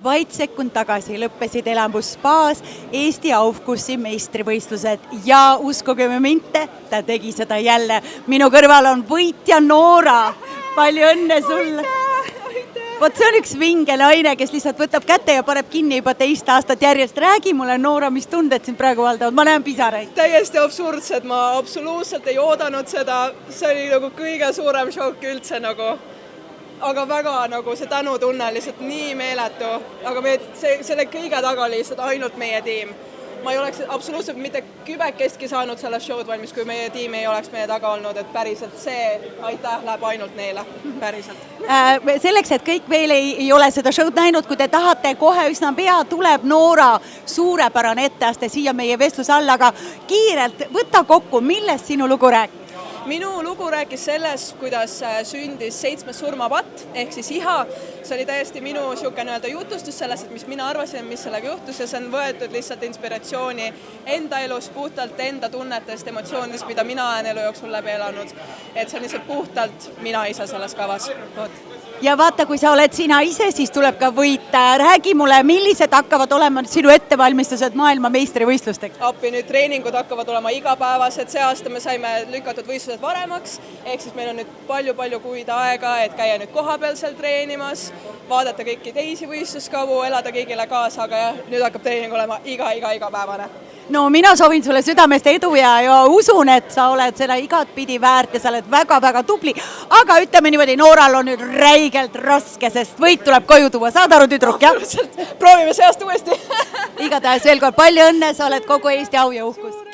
Vaid sekund tagasi lõppesid Elamus spaas Eesti Aufkussi meistrivõistlused ja uskuge me mitte, ta tegi seda jälle. Minu kõrval on võitja Noora. Palju õnne sulle! Vot see on üks vinge naine, kes lihtsalt võtab käte ja paneb kinni juba teist aastat järjest. Räägi mulle, Noora, mis tunded siin praegu valdavad? Ma näen pisaraid. Täiesti absurdsed, ma absoluutselt ei oodanud seda. See oli nagu kõige suurem šokk üldse nagu. Aga väga nagu see tänutunne lihtsalt nii meeletu, aga selle kõige taga oli lihtsalt ainult meie tiim. Ma ei oleks absoluutselt mitte kübekestki saanud sellest show'd valmis, kui meie tiim ei oleks meie taga olnud, et päriselt see aitäh läheb ainult neile, päriselt. Selleks, et kõik veel ei ole seda show'd näinud, kui te tahate, kohe üsna pea tuleb Noora suurepärane etteaste siia meie vestluse alla, aga kiirelt võta kokku, millest sinu lugu rääkib? Minu lugu rääkis sellest, kuidas sündis 7. surmapatt, ehk siis iha. See oli täiesti minu jutustus sellest, et mis mina arvasin, mis sellega juhtus ja see on võetud lihtsalt inspiratsiooni enda elus, puhtalt enda tunnetest, emotsioonidest, mida mina olen elu jooksul läbi elanud. Et see on lihtsalt puhtalt mina ise selles kavas. Ja vaata, kui sa oled sina ise, siis tuleb ka võita. Räägi mulle, millised hakkavad olema sinu ettevalmistused maailma meistrivõistlusteks? Appi, nüüd treeningud hakkavad olema igapäevased. See aasta me saime lükatud võistlused varemaks, ehk siis meil on nüüd palju kuid aega, et käia nüüd kohapeal treenimas, vaadata kõiki teisi võistluskavu, elada kõigile kaasa, aga nüüd hakkab treening olema igapäevane. No mina soovin sulle südamest edu ja usun, et sa oled seda igat pidi väärt ja sa oled väga tubli. Aga ütleme niimoodi, Nooral on nüüd räigelt raske, sest võit tuleb koju tuua. Saad aru, tüdruk, jah? Proovime see aasta uuesti. Igatahes veel kord palju õnne, sa oled kogu Eesti au ja uhkus.